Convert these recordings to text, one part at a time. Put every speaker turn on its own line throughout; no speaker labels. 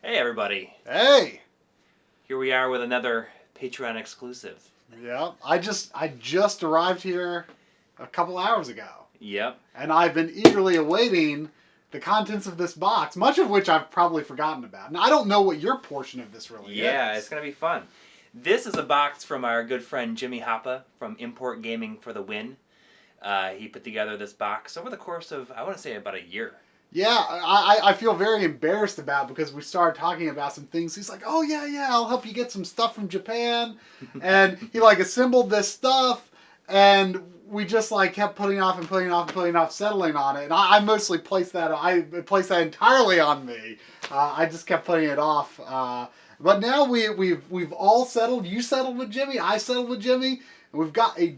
Hey everybody,
Hey!
here we are with another Patreon exclusive.
Yeah, I just arrived here a couple hours ago.
Yep.
And I've been eagerly awaiting the contents of this box, much of which I've probably forgotten about. Now, I don't know what your portion of this really is.
Yeah, it's going to be fun. This is a box from our good friend Jimmy Hapa from Import Gaming for the Win. He put together this box over the course of, I want to say, about a year.
Yeah, I feel very embarrassed about because we started talking about some things. He's like, oh, yeah, I'll help you get some stuff from Japan. And he, assembled this stuff, and we just, kept putting off, settling on it. And I mostly placed that entirely on me. I just kept putting it off. But now we've all settled. You settled with Jimmy. I settled with Jimmy. And we've got a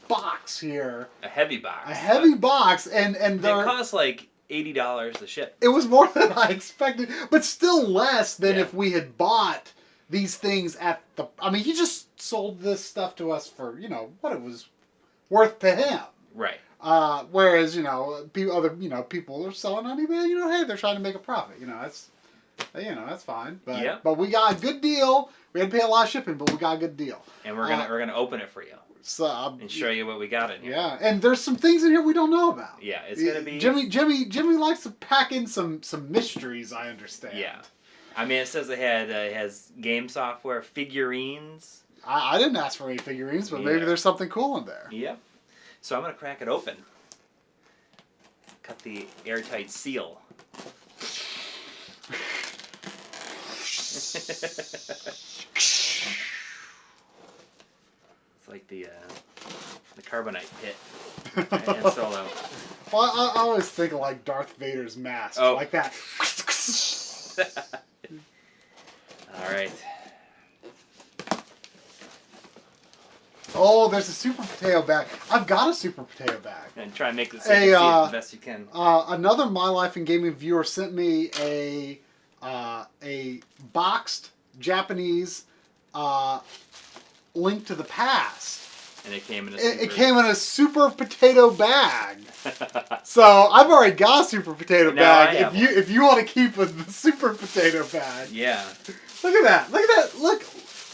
box here.
A heavy box.
A heavy box. And
it costs like $80 to ship.
It was more than I expected, but still less than if we had bought these things at the... I mean, he just sold this stuff to us for, what it was worth to him.
Right.
Whereas, other people are selling on eBay, hey, they're trying to make a profit. That's fine. But we got a good deal. We had to pay a lot of shipping, but we got a good deal.
And we're gonna open it for you. And show you what we got in here.
Yeah, and there's some things in here we don't know about.
Yeah, it's gonna be...
Jimmy likes to pack in some mysteries, I understand.
Yeah. I mean, it says it has game software, figurines.
I didn't ask for any figurines, but maybe there's something cool in there.
Yep. So I'm gonna crack it open. Cut the airtight seal. It's like the carbonite pit in Solo.
Well, I always think of Darth Vader's mask, like that.
All right.
Oh, there's a Super Potato bag. I've got a Super Potato bag.
And try and make this the best you can.
Another My Life in Gaming viewer sent me a boxed Japanese Link to the Past.
And it came in
a Super Potato bag. So I've already got a Super Potato bag. If you want to keep the Super Potato bag.
Yeah.
Look at that. Look at that.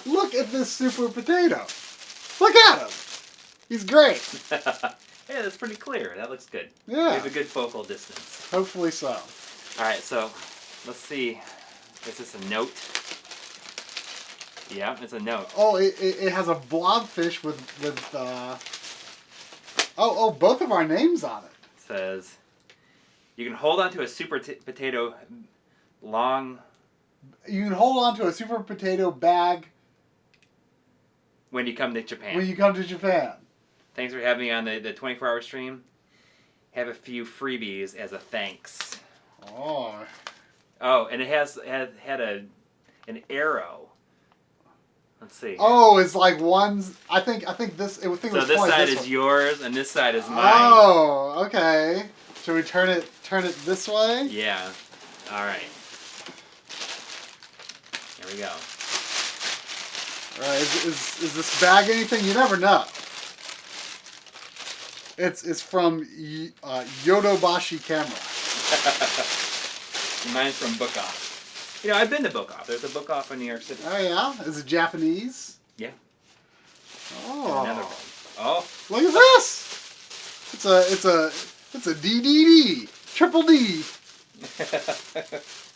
Look at this Super Potato. Look at him. He's great.
Yeah, that's pretty clear. That looks good.
Yeah.
We have a good focal distance.
Hopefully so.
All right, so let's see. Is this a note? Yeah, it's a note.
Oh, it has a blobfish with both of our names on it.
It says, you can hold on to a Super Potato long...
You can hold on to a Super Potato bag...
When you come to Japan.
When you come to Japan.
Thanks for having me on the 24-hour stream. Have a few freebies as a thanks.
Oh.
Oh, and it had an arrow. Let's see.
Oh, it's like one's. I think this. It would think.
So
it was
this side is yours, and this side is mine.
Oh, okay. Should we turn it this way?
Yeah. All right. Here we go.
All right. Is this bag anything? You never know. It's from Yodobashi Camera.
Mine's from Book Off. I've been to Book Off. There's a Book Off in New York City.
Oh, yeah? Is it Japanese?
Yeah.
Oh.
Another one. Oh.
Look at this! It's a DDD. Triple D.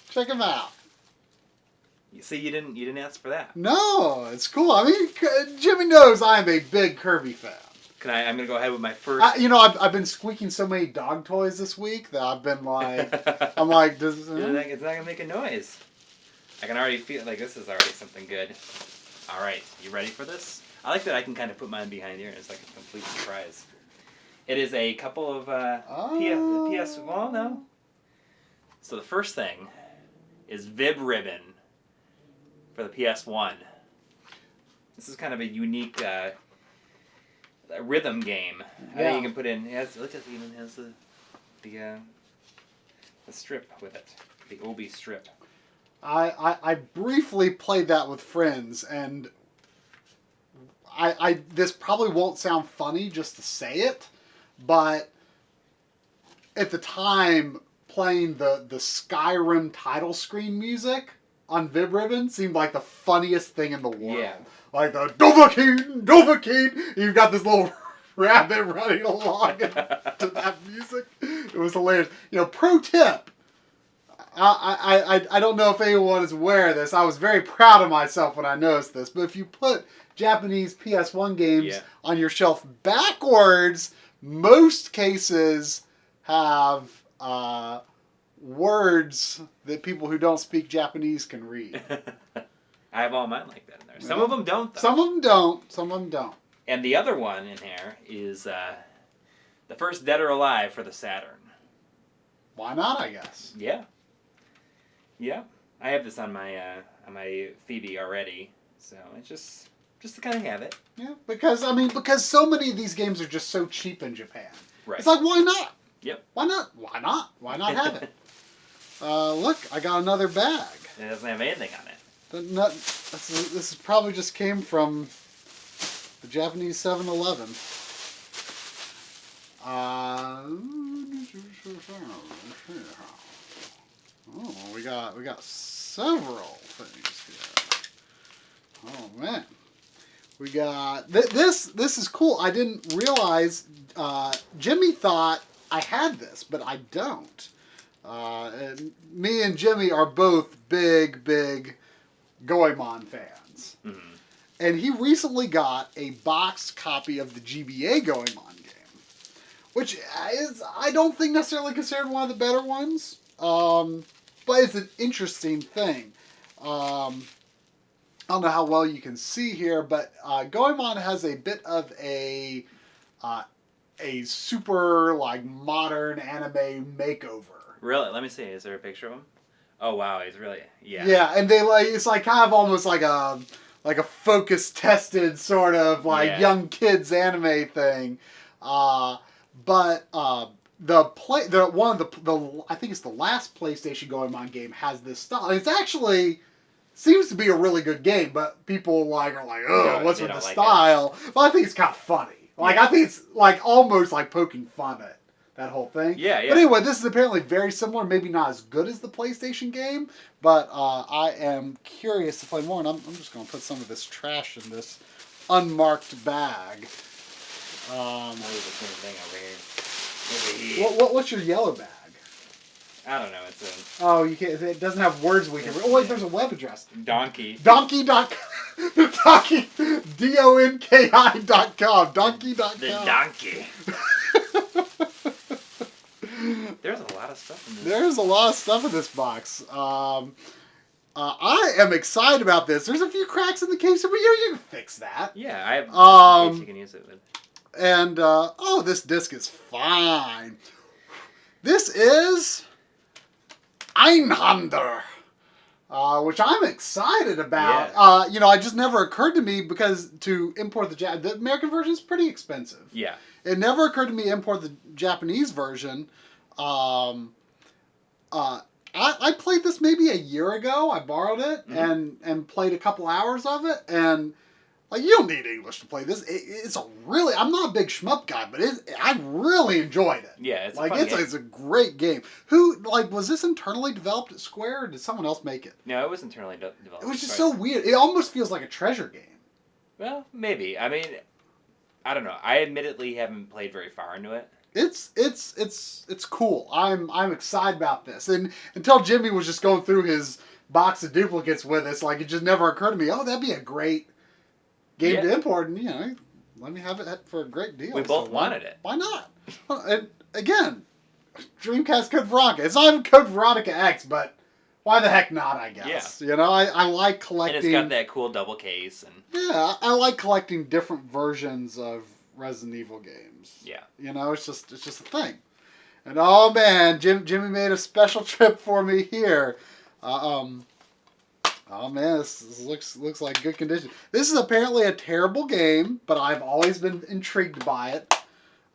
Check them out.
You see, you didn't ask for that.
No, it's cool. I mean, Jimmy knows I'm a big Kirby fan.
I'm going to go ahead with my first...
I've been squeaking so many dog toys this week that I've been I'm like... It's
not going to make a noise. I can already feel this is already something good. All right, you ready for this? I like that I can kind of put mine behind here. It's like a complete surprise. It is a couple of PS... Well, no. So the first thing is Vib Ribbon for the PS1. This is kind of a unique... a rhythm game. I think you can put in. It even has the strip with it, the Obi strip.
I briefly played that with friends, and this probably won't sound funny just to say it, but at the time playing the Skyrim title screen music on Vib Ribbon seemed like the funniest thing in the world.
Yeah.
Like the Dovahkiin. You've got this little rabbit running along to that music. It was hilarious. You know, pro tip. I don't know if anyone is aware of this. I was very proud of myself when I noticed this. But if you put Japanese PS1 games on your shelf backwards, most cases have words that people who don't speak Japanese can read.
I have all mine like that in there. Some of them don't, though.
Some of them don't. Some of them don't.
And the other one in here is the first Dead or Alive for the Saturn.
Why not, I guess?
Yeah. Yeah. I have this on my Phoebe already, so it's just to kind of have it.
Yeah, because so many of these games are just so cheap in Japan.
Right.
It's like, why not?
Yep.
Why not? Why not? Why not have it? Look, I got another bag.
It doesn't have anything on it.
This probably just came from the Japanese 7-Eleven. Oh, we got several things here. Oh man, we got this. This is cool. I didn't realize. Jimmy thought I had this, but I don't. And me and Jimmy are both big Goemon fans.
Mm-hmm.
And he recently got a boxed copy of the GBA Goemon game, which is, I don't think necessarily considered one of the better ones, but it's an interesting thing. I don't know how well you can see here, but Goemon has a bit of a super like modern anime makeover.
Really? Let me see. Is there a picture of him? Oh wow, he's really
Yeah, and it's like kind of almost like a focus tested sort of like young kids anime thing. But the I think it's the last PlayStation Goemon game has this style. It's actually seems to be a really good game, but people are like, oh, what's with the style? But I think it's kind of funny. Like I think it's like almost like poking fun at that whole thing.
Yeah.
But anyway, this is apparently very similar. Maybe not as good as the PlayStation game, but I am curious to play more. And I'm just going to put some of this trash in this unmarked bag.
I'll leave the same thing over here.
What's your yellow bag?
I don't know. It's a...
Oh, you can't. It doesn't have words we can read. Oh wait, there's a web address.
Donkey.
Donkey. Donkey. DONKI.com. Donkey.com.
The donkey. There's a lot of stuff in this.
There's a lot of stuff in this box. I am excited about this. There's a few cracks in the case, but you can fix that.
Yeah, I have case you can use it with.
And, this disc is fine. This is Einhander, which I'm excited about.
Yeah.
It just never occurred to me because to import the American version is pretty expensive.
Yeah.
It never occurred to me to import the Japanese version. I played this maybe a year ago. I borrowed it and played a couple hours of it, and you don't need English to play this. It's I'm not a big shmup guy, but I really enjoyed it.
Yeah, it's
it's a great game. Who was this internally developed at Square, or did someone else make it?
No, it was internally developed.
It was just so weird. It almost feels like a treasure game.
Well, maybe. I mean, I don't know. I admittedly haven't played very far into it.
It's cool. I'm excited about this. And until Jimmy was just going through his box of duplicates with us, it just never occurred to me, that'd be a great game to import, and let me have it for a great deal.
We both wanted it.
Why not? And again, Dreamcast Code Veronica. It's not even Code Veronica X, but why the heck not, I guess. Yeah. I like collecting.
And it's got that cool double case. And
yeah, I like collecting different versions of Resident Evil games.
Yeah.
It's just a thing. And oh man, Jimmy made a special trip for me here. Oh man, this looks like good condition. This is apparently a terrible game, but I've always been intrigued by it.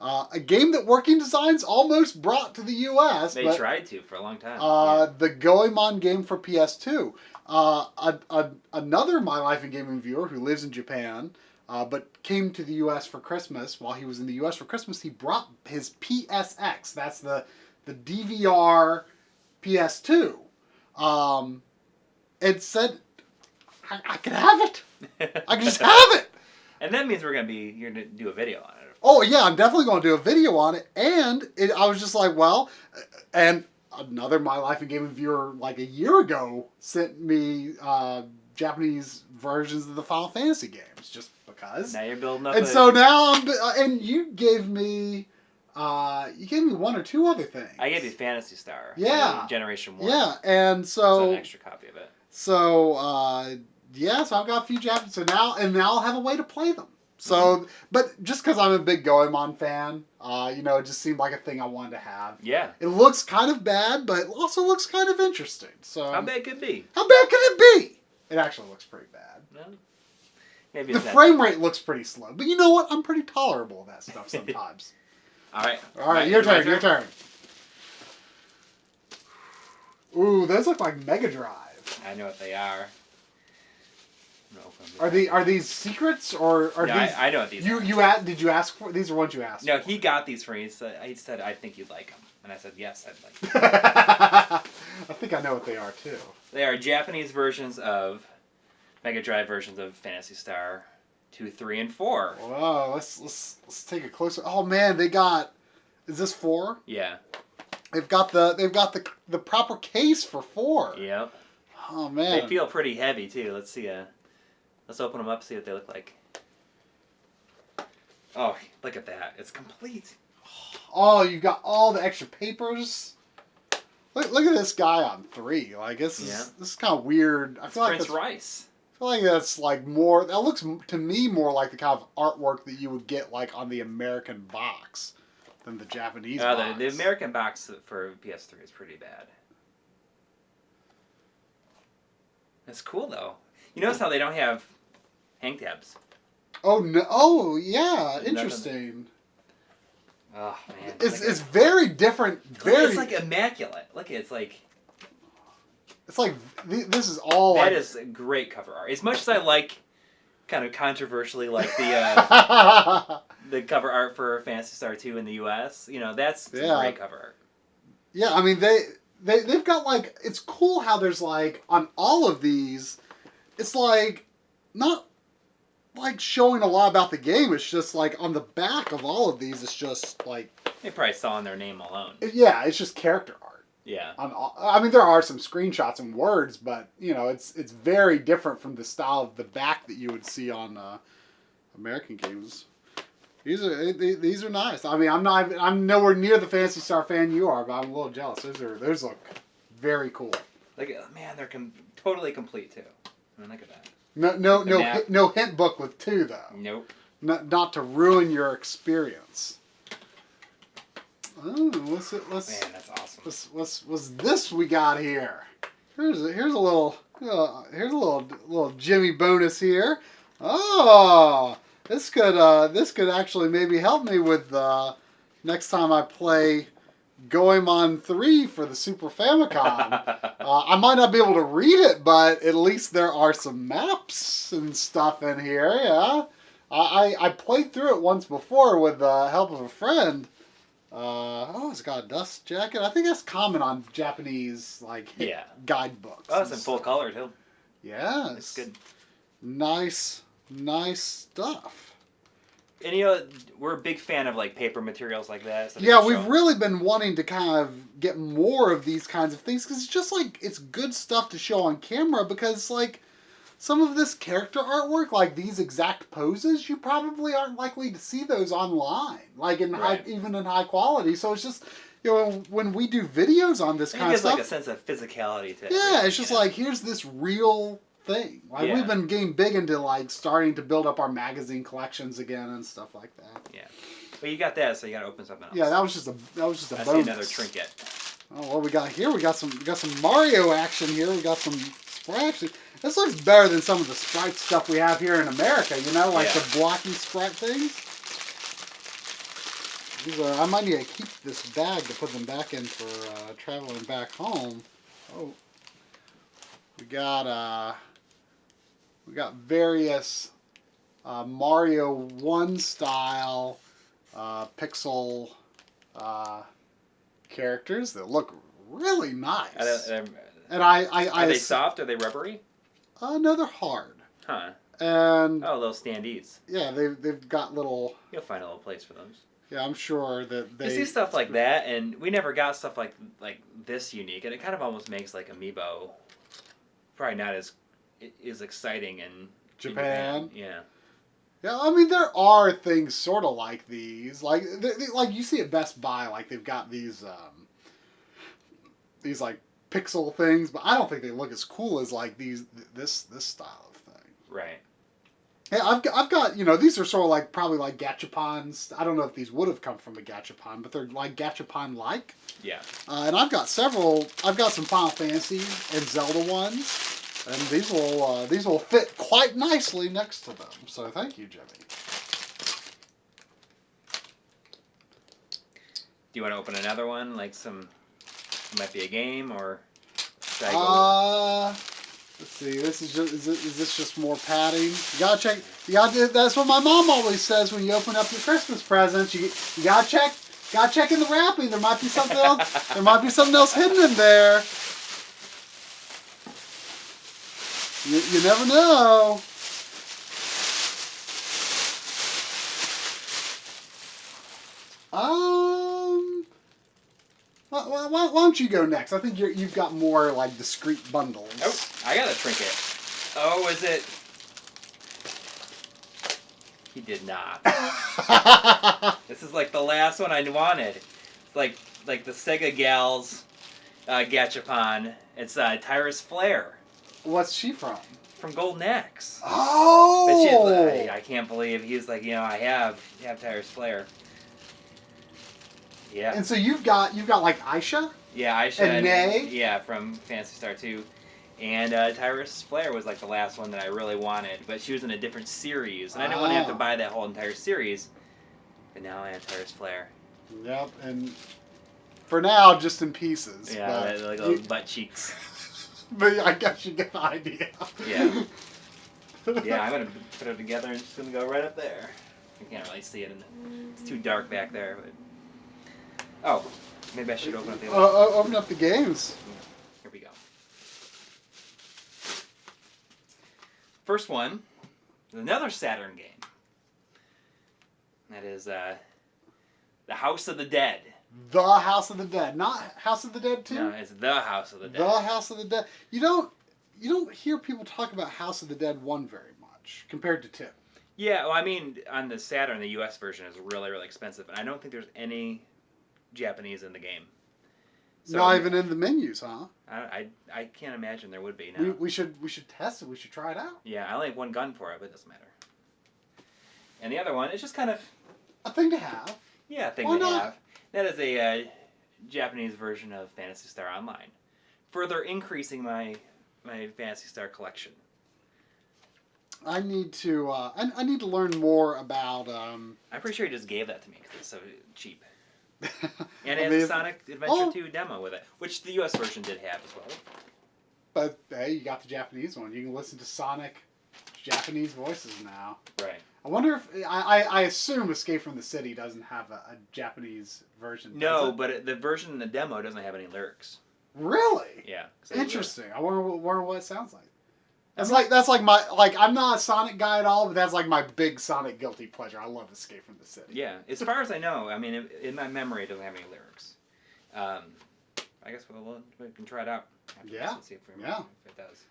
A game that Working Designs almost brought to the U.S.
They tried to for a long time.
The Goemon game for PS2. Another My Life in Gaming viewer who lives in Japan, but came to the U.S. for Christmas. While he was in the U.S. for Christmas, he brought his PSX. That's the DVR PS2. and said, I can have it. I can just have it.
And that means you're gonna do a video on it.
Oh yeah, I'm definitely going to do a video on it. And I was just like, well, and another My Life in Gaming viewer like a year ago sent me Japanese versions of the Final Fantasy games just because.
Now you're building up.
And so now and you gave me one or two other things.
I gave you Phantasy Star.
Yeah.
Generation 1.
Yeah, and so
an extra copy of it.
So yeah, so I've got a few Japanese. So now I'll have a way to play them. So, but just because I'm a big Goemon fan, it just seemed like a thing I wanted to have.
Yeah.
It looks kind of bad, but it also looks kind of interesting. So
how bad could it be?
How bad could it be? It actually looks pretty bad.
No. Maybe
the frame rate looks pretty slow, but you know what? I'm pretty tolerable of that stuff sometimes.
All right.
Your turn. Ooh, those look like Mega Drive.
I know what they are.
Are these secrets or are these?
I know what these are.
Did you ask for these? Are ones you asked?
No, he got these for me. He said, I think you'd like them, and I said, yes, I'd like them.
I think I know what they are too.
They are Japanese versions of Mega Drive versions of Phantasy Star 2, 3, and 4.
Wow, let's take a closer. Oh man, they got. Is this 4?
Yeah.
They've got the proper case for 4.
Yep.
Oh man.
They feel pretty heavy too. Let's see. Let's open them up, see what they look like. Oh, look at that. It's complete.
Oh, you got all the extra papers. Look at this guy on 3. Like this is kind of weird. I feel like
Prince Rice.
I feel like that's like more. That looks to me more like the kind of artwork that you would get like on the American box than the Japanese box.
The American box for PS3 is pretty bad. It's cool though. You notice how they don't have hang tabs?
Oh no! Oh yeah, interesting.
Oh man,
it's very different.
It's like immaculate. Look, it's like
this is all.
That is great cover art. As much as I like, kind of controversially, like the the cover art for Phantasy Star 2 in the U.S. That's great cover art.
Yeah, I mean they've got like, it's cool how there's like on all of these, it's like not like showing a lot about the game. It's just like on the back of all of these, it's just like
they probably saw in their name alone.
Yeah, it's just character art.
Yeah.
I mean, there are some screenshots and words, but it's very different from the style of the back that you would see on American games. These are nice. I mean, I'm nowhere near the Phantasy Star fan you are, but I'm a little jealous. Those look very cool.
Like, man, they're totally complete too. I mean, look at that.
No hint book with 2 though.
Nope.
Not to ruin your experience. Oh, what's it?
Man, that's awesome.
What's this we got here? Here's a little Jimmy bonus here. Oh, this could actually maybe help me with next time I play Goemon 3 for the Super Famicom. I might not be able to read it, but at least there are some maps and stuff in here. Yeah, I played through it once before with the help of a friend. It's got a dust jacket. I think that's common on Japanese guidebooks.
Oh, it's in full color too.
Yeah,
it's good.
Nice stuff.
And we're a big fan of like paper materials like that. So
yeah, we've really been wanting to kind of get more of these kinds of things because it's just like it's good stuff to show on camera because like some of this character artwork, like these exact poses, you probably aren't likely to see those online, like even in high quality. So it's just when we do videos on this kind of stuff,
like a sense of physicality to it.
Yeah, it's just like here's this real thing. Like we've been getting big into like starting to build up our magazine collections again and stuff like that.
Yeah, well, you got that, so you got to open something else.
Yeah, that was just a bonus.
Another trinket.
Oh, what we got here? We got some Mario action here. We got some sprite action. This looks better than some of the sprite stuff we have here in America. The blocky sprite things. I might need to keep this bag to put them back in for traveling back home. Oh, we got various Mario 1 style pixel characters that look really nice. And
Are they soft? Are they rubbery?
No, they're hard.
Huh.
And
oh, little standees.
Yeah, they've got little.
You'll find a little place for those.
Yeah, I'm sure that they.
You see stuff like that, and we never got stuff like this unique, and it kind of almost makes like Amiibo probably not as exciting in
Japan.
Yeah.
Yeah, I mean there are things sort of like these, like you see at Best Buy, like they've got these like pixel things, but I don't think they look as cool as like this style of thing.
Right.
Yeah, I've got these are sort of like probably like gachapons. I don't know if these would have come from a gachapon, but they're like gachapon like.
Yeah.
And I've got several. I've got some Final Fantasy and Zelda ones, and these will fit quite nicely next to them. So thank you, Jimmy.
Do you want to open another one? Like it might be a game, or should I go?
Let's see. This is just is this just more padding? You gotta check. That's what my mom always says when you open up your Christmas presents. You gotta check. Gotta check in the wrapping. There might be something else. There might be something else hidden in there. You never know. Why don't you go next? I think you've got more like discrete bundles.
Oh, I got a trinket. Oh, is it? He did not. This is like the last one I wanted. It's like the Sega Gals Gachapon. It's Tyrus Flare.
What's she from?
From Golden Axe.
Oh!
But she's like, I can't believe he's like, I have Tyrus Flare. Yeah.
And so you've got like Aisha?
Yeah, Aisha
and Nay?
Yeah, from Phantasy Star 2. And Tyrus Flare was like the last one that I really wanted, but she was in a different series, and I didn't want to have to buy that whole entire series. But now I have Tyrus Flare.
Yep, and for now, just in pieces.
Yeah, like those butt cheeks.
But I guess you get the idea.
Yeah. Yeah, I'm gonna put it together and it's gonna go right up there. You can't really see it, it's too dark back there. But oh, maybe I should open up the other one.
Open up the games.
Here we go. First one is another Saturn game. That is The House of the Dead.
The House of the Dead, not House of the Dead 2?
No, it's The House of the Dead.
The House of the Dead. You don't hear people talk about House of the Dead 1 very much compared to 2.
Yeah, well, I mean, on the Saturn, the US version is really, really expensive, and I don't think there's any Japanese in the game. So,
not even in the menus, huh?
I can't imagine there would be now.
We should test it. We should try it out.
Yeah, I only have one gun for it, but it doesn't matter. And the other one is just kind of
a thing to have.
Yeah, a thing to have. That is a Japanese version of Phantasy Star Online, further increasing my Phantasy Star collection.
I need to I need to learn more about.
I'm pretty sure he just gave that to me because it's so cheap. And it has a Sonic Adventure 2 demo with it, which the US version did have as well.
But hey, you got the Japanese one. You can listen to Sonic Japanese voices now.
Right.
I wonder if I assume Escape from the City doesn't have a Japanese version.
No, but the version in the demo doesn't have any lyrics.
Really?
Yeah.
Interesting. I wonder what it sounds like. That's like my I'm not a Sonic guy at all, but that's like my big Sonic guilty pleasure. I love Escape from the City.
Yeah, as far as I know, I mean, in my memory, it doesn't have any lyrics. I guess we can try it out.
Yeah.
See if
it
does.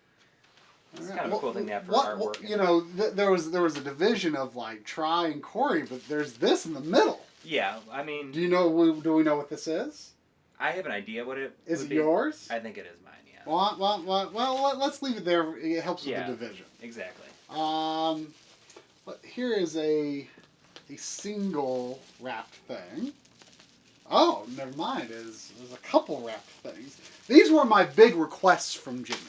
It's kind of a cool thing to have for artwork.
There was a division of like Tri and Corey, but there's this in the middle.
Yeah, I mean.
Do we know what this is?
I have an idea what it
is. It yours?
I think it is mine. Yeah.
Well, let's leave it there. It helps with the division.
Exactly.
But here is a single wrapped thing. Oh, never mind. There's a couple wrapped things. These were my big requests from Jimmy.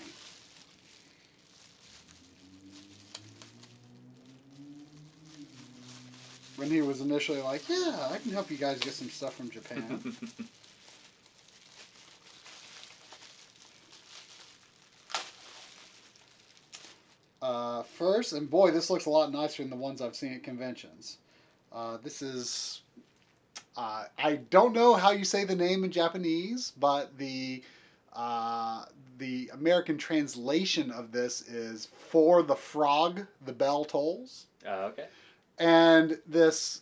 When he was initially like, yeah, I can help you guys get some stuff from Japan. First, and boy, this looks a lot nicer than the ones I've seen at conventions. This is, I don't know how you say the name in Japanese, but the The American translation of this is "For the Frog, the Bell Tolls."
Oh, okay.
And this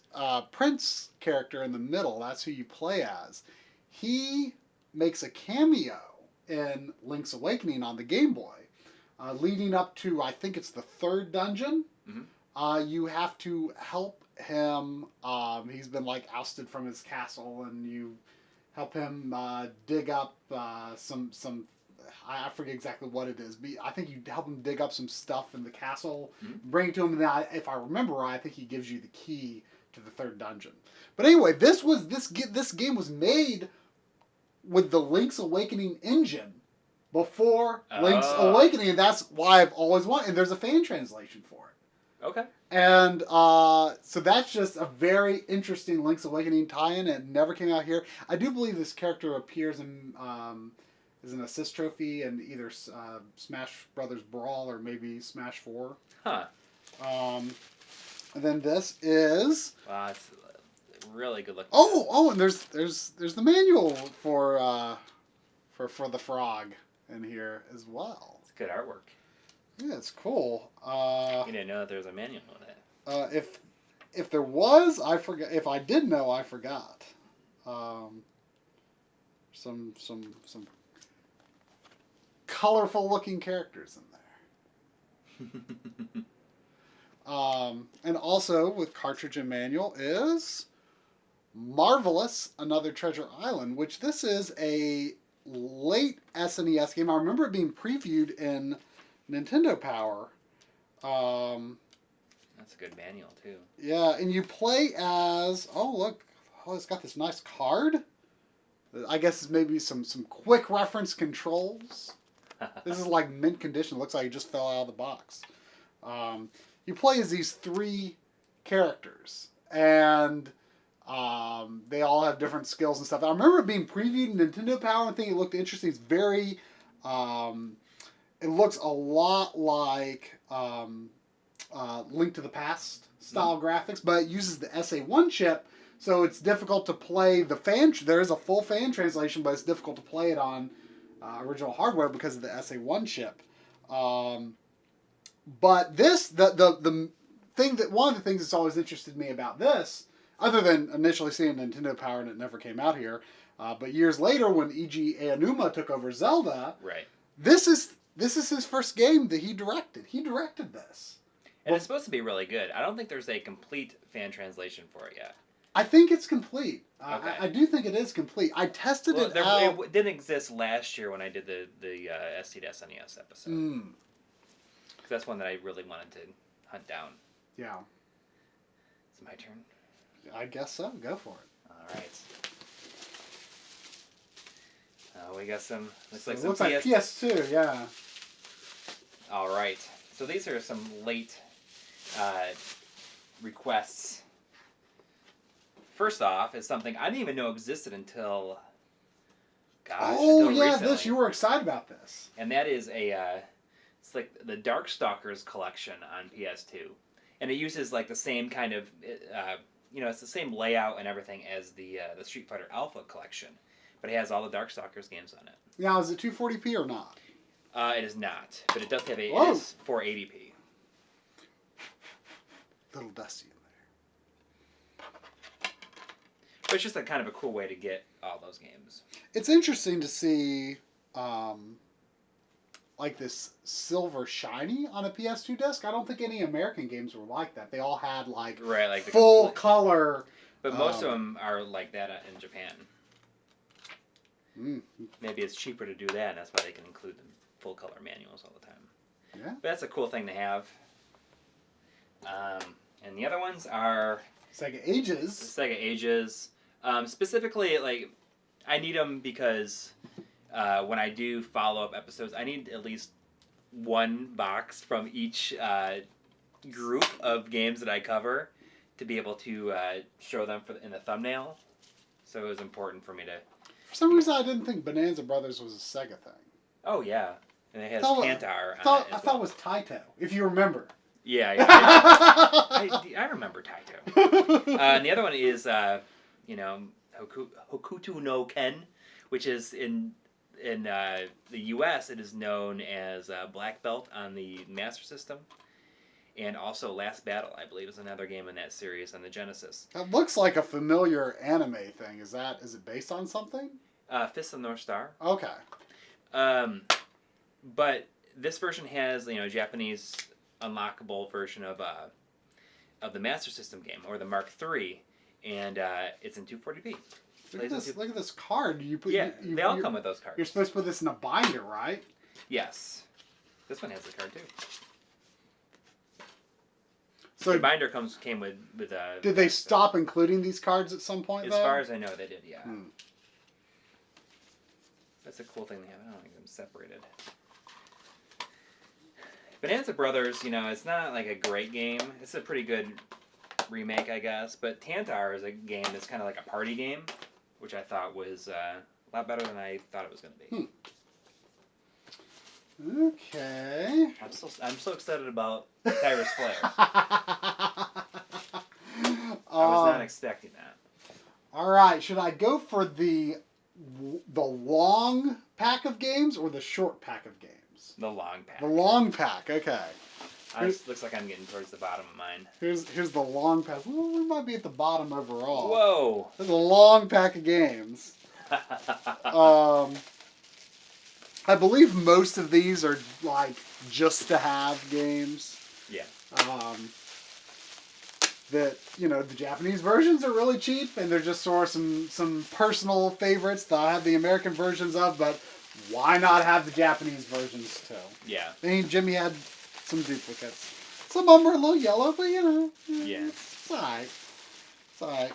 Prince character in the middle, that's who you play as. He makes a cameo in Link's Awakening on the Game Boy. Leading up to, I think it's the third dungeon, you have to help him. He's been like ousted from his castle, and you help him dig up some. I forget exactly what it is, but I think you help him dig up some stuff in the castle, bring it to him, and then if I remember right, I think he gives you the key to the third dungeon. But anyway, this game was made with the Link's Awakening engine before Link's Awakening, and that's why I've always wanted. And there's a fan translation for it.
Okay.
And so that's just a very interesting Link's Awakening tie-in. It never came out here. I do believe this character appears in as an assist trophy in either Smash Brothers Brawl or maybe Smash 4.
Huh.
And then this is.
Wow, it's really good looking.
Oh, and there's the manual for the frog in here as well.
It's good artwork.
Yeah, it's cool.
You didn't know that there was a manual with it.
If there was, I forgot. If I did know, I forgot. Some colorful looking characters in there. And also with cartridge and manual is Marvelous Another Treasure Island, which this is a late SNES game. I remember it being previewed in Nintendo Power.
That's a good manual too.
Yeah, and you play as it's got this nice card. I guess it's maybe some quick reference controls. This is like mint condition. It looks like it just fell out of the box. You play as these three characters, and they all have different skills and stuff. I remember it being previewed in Nintendo Power and thinking it looked interesting. It's very, it looks a lot like Link to the Past style graphics, but it uses the SA1 chip, so it's difficult to play the fan. There is a full fan translation, but it's difficult to play it on original hardware because of the SA1 chip. But this, the thing that one of the things that's always interested me about this, other than initially seeing Nintendo Power and it never came out here, but years later when E.G. Aonuma took over Zelda,
right?
This is his first game that he directed. He directed this.
And it's supposed to be really good. I don't think there's a complete fan translation for it yet.
I think it's complete.
Okay.
I do think it is complete. I tested it out.
It didn't exist last year when I did the ST to SNES episode. Because that's one that I really wanted to hunt down.
Yeah.
Is it my turn?
I guess so. Go for it.
All right. We got some. Looks like
PS2. Yeah.
All right. So these are some late requests. First off, is something I didn't even know existed until. Until recently.
This you were excited about this.
And that is it's like the Darkstalkers collection on PS2, and it uses like the same kind of, it's the same layout and everything as the Street Fighter Alpha collection, but it has all the Darkstalkers games on it.
Now, is it 240p or not?
It is not, but it does have it is 480p.
Little dusty in there.
But it's just a kind of a cool way to get all those games.
It's interesting to see like this silver shiny on a PS2 disc. I don't think any American games were like that. They all had like
the
full color.
But most of them are like that in Japan.
Mm.
Maybe it's cheaper to do that, and that's why they can include the full color manuals all the time.
Yeah.
But that's a cool thing to have. And the other ones are
Sega Ages.
Sega Ages. Specifically, like, I need them because when I do follow-up episodes, I need at least one box from each group of games that I cover to be able to show them in the thumbnail. So it was important for me to...
For some reason, I didn't think Bonanza Brothers was a Sega thing.
Oh, yeah. And it has Kantar
I thought it was Taito, if you remember.
Yeah. I remember Taito. And the other one is, Hokuto no Ken, which is in in the U.S., it is known as Black Belt on the Master System. And also Last Battle, I believe, is another game in that series on the Genesis.
That looks like a familiar anime thing. Is it based on something?
Fist of the North Star.
Okay.
But this version has, a Japanese unlockable version of the Master System game, or the Mark III, and it's in 240p.
Look at this card.
They all come with those cards.
You're supposed to put this in a binder, right?
Yes. This one has the card too.
So
the binder came with
did they stop including these cards at some point?
As far as I know, they did. Yeah. That's a cool thing they have. I don't think them separated. Bonanza Brothers, it's not like a great game. It's a pretty good remake, I guess. But Tantar is a game that's kind of like a party game, which I thought was a lot better than I thought it was going to be.
Okay.
I'm so excited about Tyrus Flare. I was not expecting that.
All right, should I go for the long pack of games or the short pack of games?
The long pack.
The long pack. Okay.
Looks like I'm getting towards the bottom of mine.
Here's the long pack. Well, we might be at the bottom overall.
Whoa.
There's a long pack of games. I believe most of these are like just to have games.
Yeah.
That the Japanese versions are really cheap, and they're just sort of some personal favorites that I have the American versions of. But why not have the Japanese versions too?
Yeah.
I mean, Jimmy had some duplicates. Some of them were a little yellow, but
Yeah.
it's alright. It's alright.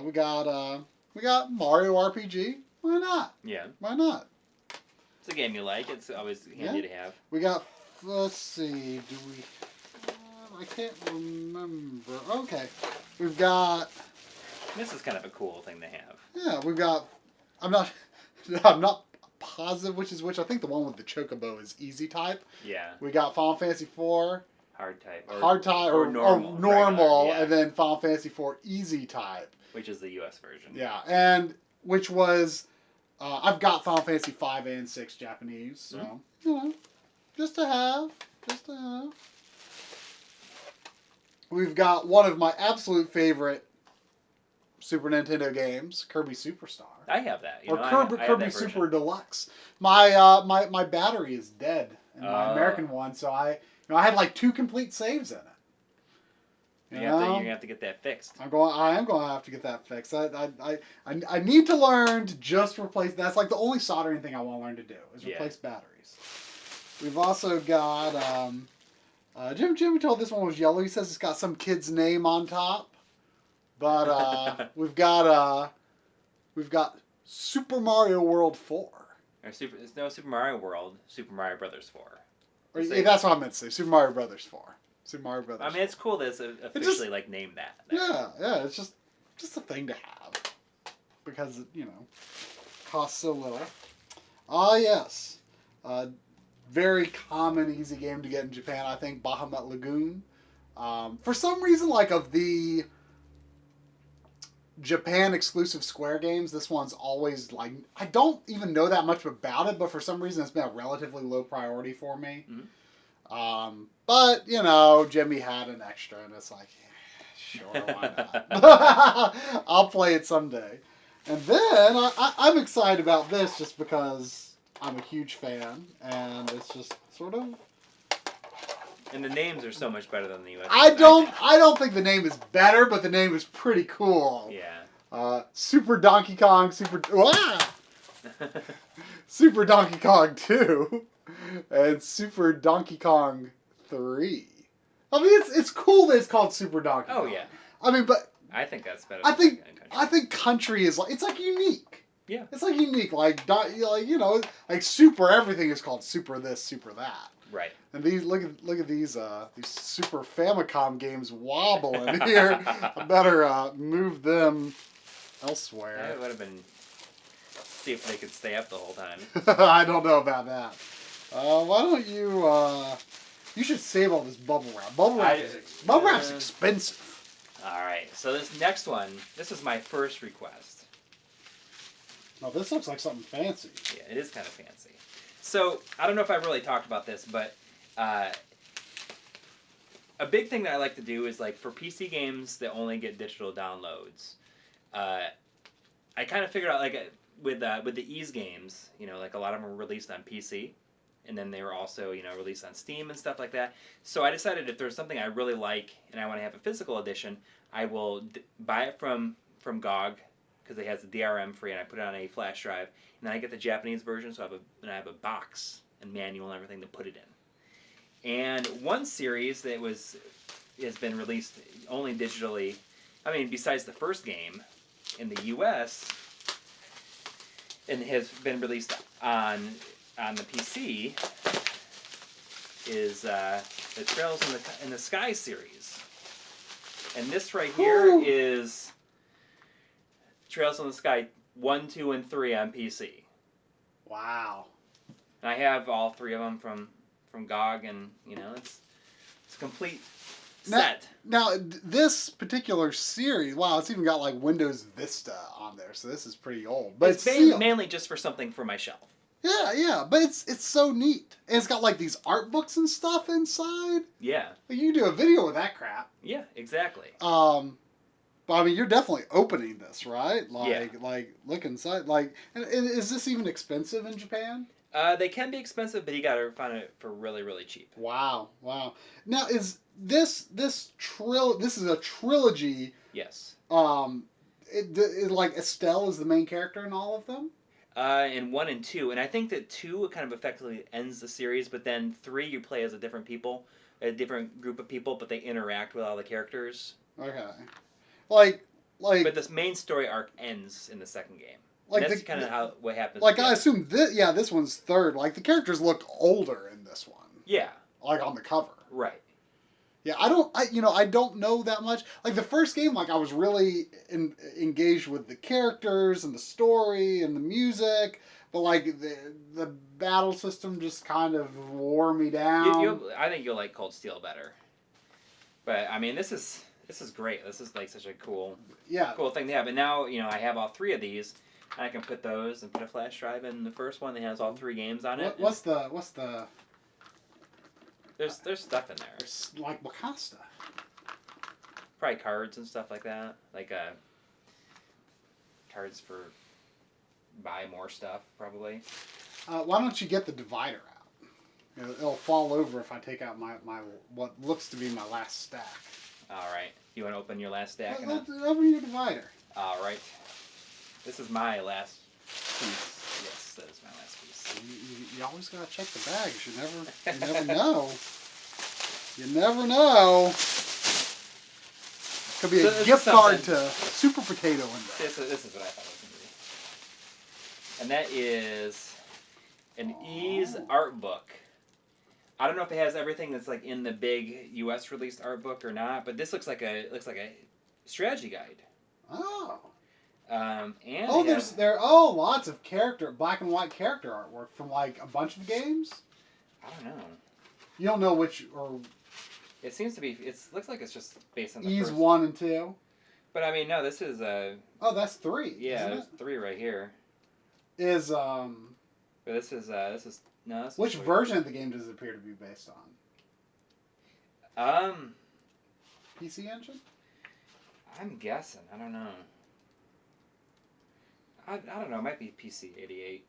We got Mario RPG. Why not?
Yeah.
Why not?
It's a game you like. It's always handy to have.
We got. Let's see. Do we? I can't remember. Okay, we've got.
This is kind of a cool thing to have.
Yeah, we've got. I'm not positive which is which. I think the one with the chocobo is easy type.
Yeah.
We got Final Fantasy IV.
Hard type.
Or normal. Normal,
yeah.
And then Final Fantasy IV easy type.
Which is the U.S. version.
Yeah, and which was. I've got Final Fantasy V and VI Japanese, so just to have. We've got one of my absolute favorite Super Nintendo games, Kirby Superstar.
I have that.
Kirby Super Deluxe. My battery is dead in my American one, so I had like 2 complete saves in it.
You're gonna have to get that fixed.
I am going to have to get that fixed. I need to learn to just replace. That's like the only soldering thing I want to learn to do is replace batteries. We've also got Jimmy told this one was yellow. He says it's got some kid's name on top, but we've got Super Mario World 4.
It's no Super Mario World. Super Mario Brothers 4.
That's what I meant to say. Super Mario Brothers 4. Super Mario Brothers.
I mean, it's cool that it's officially named that.
Yeah, it's just a thing to have because it costs so little. Yes, very common easy game to get in Japan. I think Bahamut Lagoon. For some reason, of the Japan exclusive Square games, this one's always I don't even know that much about it, but for some reason it's been a relatively low priority for me.
Mm-hmm.
But Jimmy had an extra, and it's like, sure, why not? I'll play it someday. And then I'm excited about this just because I'm a huge fan, and it's just sort of.
And the names are so much better than the U.S.
I don't think the name is better, but the name is pretty cool.
Yeah.
Super Donkey Kong, Super Donkey Kong 2. And Super Donkey Kong 3. I mean, it's cool that it's called Super Donkey Kong.
Oh yeah.
I mean, but
I think that's better.
I think country is it's unique.
Yeah.
It's unique, Super everything is called Super this, Super that.
Right.
And these look at these Super Famicom games wobbling here. I better move them elsewhere.
It would have been. See if they could stay up the whole time.
I don't know about that. Why don't you? You should save all this bubble wrap. Bubble wrap's expensive.
All right. So this next one, this is my first request.
Oh, this looks like something fancy.
Yeah, it is kind of fancy. So, I don't know if I really talked about this, but a big thing that I like to do is, like, for PC games that only get digital downloads, I kind of figured out, like, with the Ease games, you know, like, a lot of them were released on PC, and then they were also, you know, released on Steam and stuff like that. So I decided if there's something I really like and I want to have a physical edition, I will buy it from GOG, because it has the DRM free, and I put it on a flash drive, and then I get the Japanese version, so I have a box and manual and everything to put it in. And one series that has been released only digitally, I mean, besides the first game in the U.S., and has been released on the PC, is the Trails in the Sky series. And this right here is Trails in the Sky 1, 2, and 3 on PC.
Wow.
And I have all 3 of them from GOG, and you know it's a complete set.
Now this particular series, wow, it's even got like Windows Vista on there, so this is pretty old. But
it's mainly just for something for my shelf.
Yeah, but it's so neat. And it's got like these art books and stuff inside.
Yeah.
Like, you can do a video with that crap.
Yeah, exactly.
But I mean, you're definitely opening this, right? Like,
Yeah.
like look inside. Like, and is this even expensive in Japan?
They can be expensive, but you gotta find it for really, really cheap.
Wow. Now, is this is a trilogy?
Yes.
Like Estelle is the main character in all of them.
In 1 and 2, and I think that 2 kind of effectively ends the series, but then 3 you play as a different group of people, but they interact with all the characters.
Okay. Like.
But this main story arc ends in the second game. Like that's kind of what happens.
Like I assume this one's third. Like the characters look older in this one.
Yeah.
Like on the cover.
Right.
Yeah, I don't know that much. Like the first game, like I was really engaged with the characters and the story and the music, but like the battle system just kind of wore me down.
I think you'll like Cold Steel better. But I mean, this is great. This is like such a cool thing to have. And now I have all 3 of these, and I can put those and put a flash drive in the first one that has all 3 games on it.
What's the?
There's stuff in there.
Like what kind of stuff?
Probably cards and stuff like that. Like cards for buy more stuff, probably.
Why don't you get the divider out? It'll fall over if I take out my what looks to be my last stack.
All right. You want to open your last stack?
Open your divider.
All right. This is my last piece. Yes, that is my last piece.
You always gotta check the bags. You never know. You never know. Could be a gift card to Super Potato in there.
This is what I thought it was going to be. And that is an Ease art book. I don't know if it has everything that's like in the big U.S. released art book or not, but this looks like a strategy guide.
Oh.
And
lots of black and white character artwork from like a bunch of games.
I don't know.
You don't know which or.
It seems to be. It looks like it's just based on the
Ease
first
1 and 2.
But I mean, no. This is
Oh, that's 3.
Yeah, there's 3 right here.
But
this is no. This
which version of the game does it appear to be based on? PC Engine.
I'm guessing. I don't know. I don't know. It might be PC 88.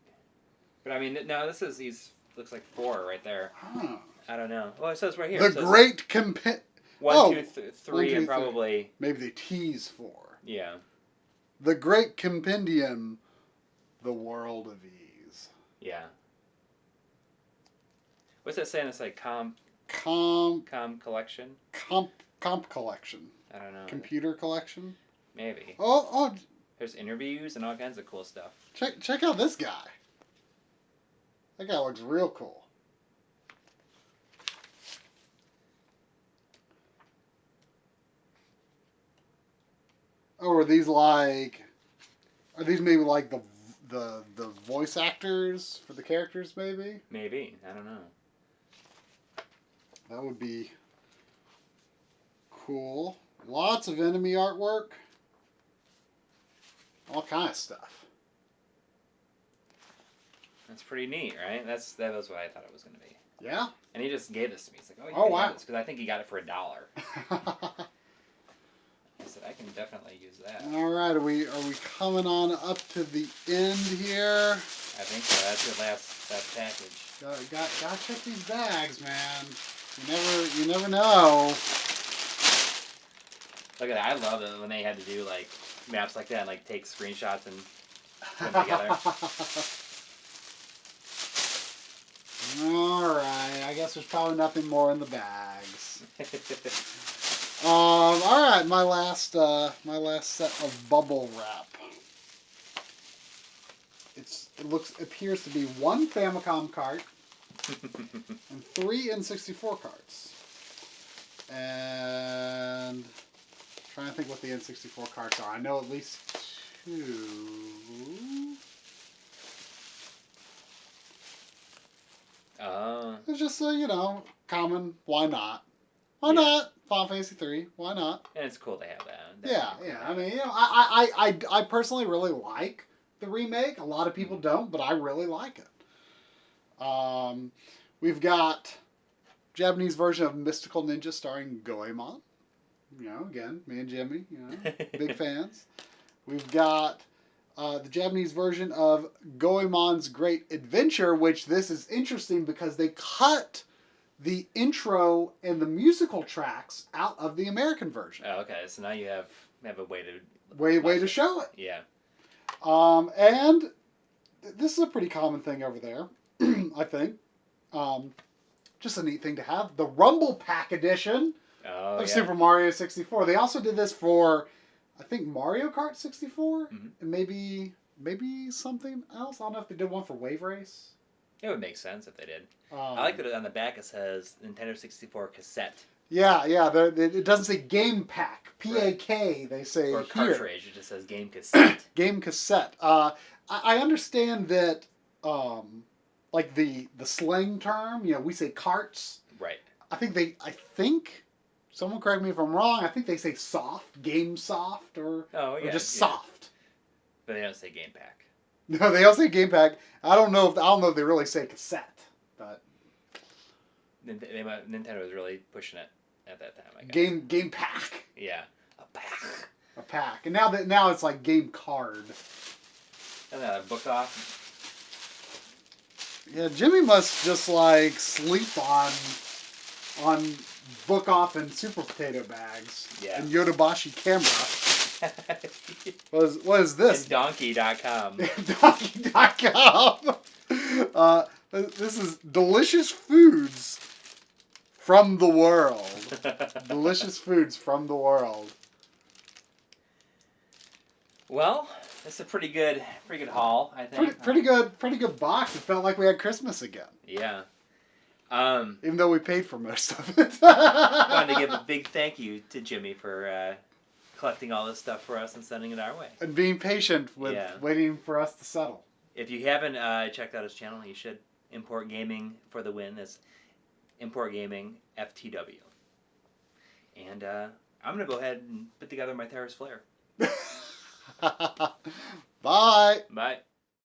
But I mean, no. This is these. Looks like 4 right there.
Huh.
I don't know. Well, it says right here.
The Great
1, 2, 3, and probably...
Maybe they tease 4.
Yeah.
The Great Compendium, The World of Ease.
Yeah. What's that saying? It's like comp collection?
Comp collection.
I don't know.
Computer collection?
Maybe.
Oh.
There's interviews and all kinds of cool stuff.
Check out this guy. That guy looks real cool. Oh, are these maybe like the voice actors for the characters maybe?
Maybe. I don't know.
That would be cool. Lots of enemy artwork. All kind of stuff.
That's pretty neat, right? That was what I thought it was going to be.
Yeah.
And he just gave this to me. He's like, "Oh, you
Oh,
can
wow.
have this," because I think he got it for $1. I said, "I can definitely use that."
All right, are we coming on up to the end here?
I think so. That's your last package.
Gotta check these bags, man. You never know.
Look at that. I love it when they had to do like maps like that and like take screenshots and put them together.
All right, I guess there's probably nothing more in the bags. All right, my last set of bubble wrap. It appears to be 1 Famicom cart and 3 N64 carts. And I'm trying to think what the N64 carts are. I know at least 2. It's just common. Why not? Why not? Final Fantasy 3. Why not?
And it's cool to have that.
Yeah. I mean, I personally really like the remake. A lot of people don't, but I really like it. We've got Japanese version of Mystical Ninja starring Goemon. Again, me and Jimmy, big fans. We've got the Japanese version of Goemon's Great Adventure, which this is interesting because they cut the intro and the musical tracks out of the American version.
Oh, okay. So now you have a way to
way to show it.
Yeah.
And this is a pretty common thing over there, I think. Just a neat thing to have. The Rumble Pack edition of Super Mario 64. They also did this for, I think, Mario Kart 64, and maybe something else. I don't know if they did one for Wave Race.
It would make sense if they did. I like that on the back it says Nintendo 64 cassette.
Yeah. It doesn't say Game Pack. P-A-K, they say
or
here.
Cartridge. It just says Game Cassette.
Game Cassette. I understand that, like the slang term, we say carts.
Right.
I think, someone correct me if I'm wrong, I think they say soft, Game Soft, or just soft.
But they don't say Game Pack.
No, they all say Game Pack. I don't know if they really say cassette, but
Nintendo was really pushing it at that time. I guess.
Game Pack.
Yeah, a pack.
A pack, and now it's like Game Card.
And then book off.
Yeah, Jimmy must just like sleep on book off and Super Potato bags. Yeah. And Yodobashi camera. What is this?
And donkey.com.
Donkey.com. This is delicious foods from the world. Delicious foods from the world.
Well, it's a pretty good haul, I think.
Pretty good box. It felt like we had Christmas again.
Yeah.
Even though we paid for most of it.
I wanted to give a big thank you to Jimmy for collecting all this stuff for us and sending it our way. And being patient with waiting for us to settle. If you haven't checked out his channel, you should. Import Gaming for the win. Is Import Gaming FTW. And I'm going to go ahead and put together my Terrace Flare.
Bye.
Bye.